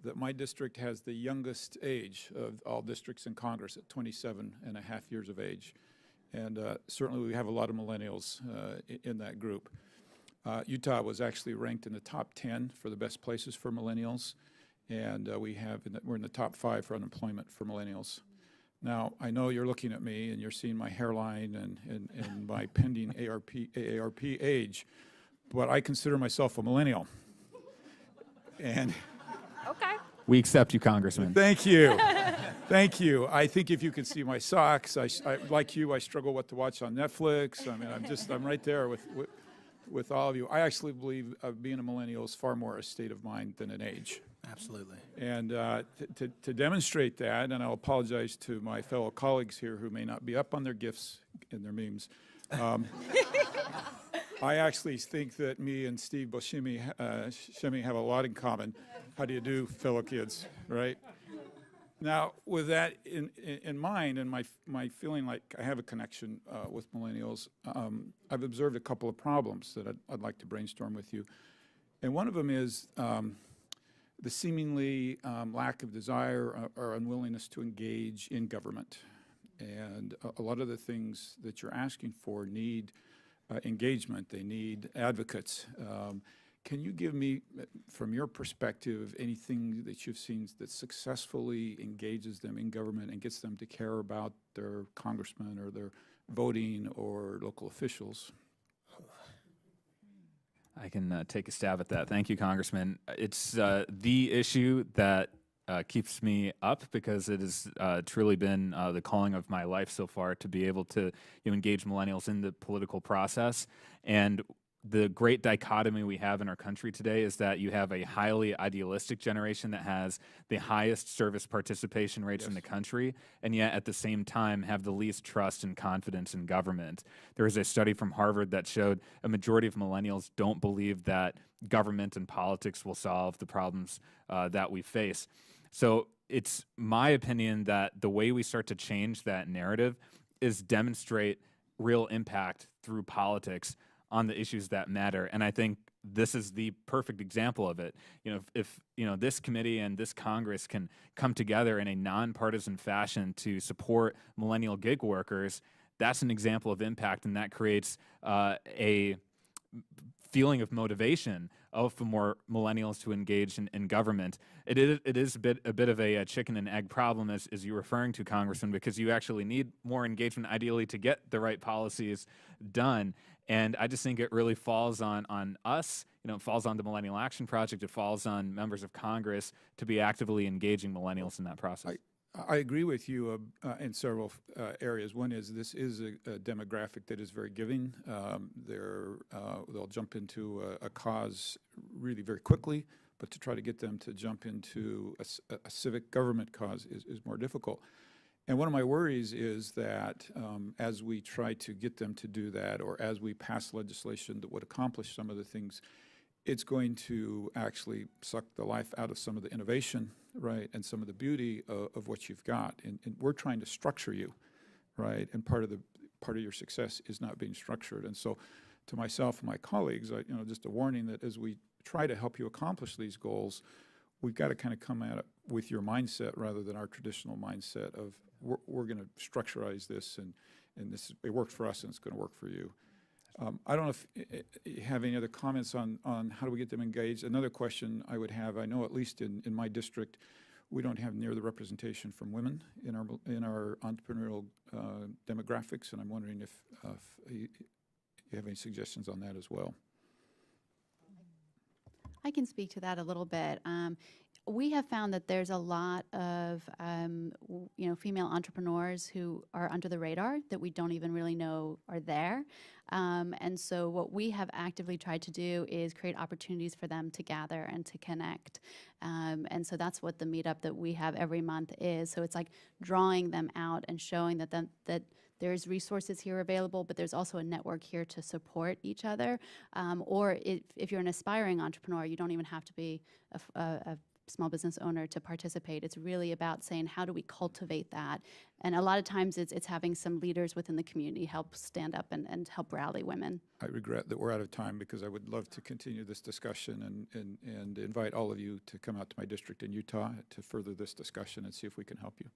that my district has the youngest age of all districts in Congress at 27.5 years of age. And certainly we have a lot of millennials in that group. Utah was actually ranked in the top 10 for the best places for millennials. And we're in the top 5 for unemployment for millennials. Now, I know you're looking at me and you're seeing my hairline and my pending AARP age, but I consider myself a millennial. And okay. We accept you, Congressman. Thank you. Thank you. I think if you could see my socks, I like you, I struggle what to watch on Netflix. I mean, I'm right there with all of you. I actually believe being a millennial is far more a state of mind than an age. Absolutely. And to demonstrate that, and I'll apologize to my fellow colleagues here who may not be up on their GIFs and their memes, I actually think that me and Steve Buscemi have a lot in common. How do you do, fellow kids, right? Now, with that in mind, and my feeling like I have a connection with millennials, I've observed a couple of problems that I'd like to brainstorm with you. And one of them is the seemingly lack of desire or unwillingness to engage in government. And a lot of the things that you're asking for need engagement. They need advocates. Can you give me, from your perspective, anything that you've seen that successfully engages them in government and gets them to care about their congressman or their voting or local officials? I can take a stab at that. Thank you, Congressman. It's the issue that keeps me up because it has truly been the calling of my life so far to be able to engage millennials in the political process. And the great dichotomy we have in our country today is that you have a highly idealistic generation that has the highest service participation rates in the country, and yet at the same time have the least trust and confidence in government. There was a study from Harvard that showed a majority of millennials don't believe that government and politics will solve the problems that we face. So it's my opinion that the way we start to change that narrative is demonstrate real impact through politics on the issues that matter. And I think this is the perfect example of it. If this committee and this Congress can come together in a nonpartisan fashion to support millennial gig workers, that's an example of impact, and that creates a feeling of motivation for more millennials to engage in government. It is a bit of a chicken and egg problem, as you're referring to, Congressman, because you actually need more engagement, ideally, to get the right policies done. And I just think it really falls on us. It falls on the Millennial Action Project. It falls on members of Congress to be actively engaging millennials in that process. I agree with you in several areas. One is this is a demographic that is very giving. They'll jump into a cause really very quickly, but to try to get them to jump into a civic government cause is more difficult. And one of my worries is that as we try to get them to do that, or as we pass legislation that would accomplish some of the things, it's going to actually suck the life out of some of the innovation, right, and some of the beauty of what you've got. And we're trying to structure you, right, and part of your success is not being structured. And so to myself and my colleagues, just a warning that as we try to help you accomplish these goals, we've got to kind of come at it with your mindset rather than our traditional mindset of we're going to structurize this and it worked for us and it's going to work for you. I don't know if you have any other comments on how do we get them engaged. Another question I would have, I know at least in my district, we don't have near the representation from women in our entrepreneurial demographics, and I'm wondering if you have any suggestions on that as well. I can speak to that a little bit. We have found that there's a lot of female entrepreneurs who are under the radar that we don't even really know are there. And so what we have actively tried to do is create opportunities for them to gather and to connect. And so that's what the meetup that we have every month is. So it's like drawing them out and showing that there's resources here available, but there's also a network here to support each other. Or if you're an aspiring entrepreneur, you don't even have to be a small business owner to participate. It's really about saying, how do we cultivate that? And a lot of times it's having some leaders within the community help stand up and help rally women. I regret that we're out of time because I would love to continue this discussion and invite all of you to come out to my district in Utah to further this discussion and see if we can help you.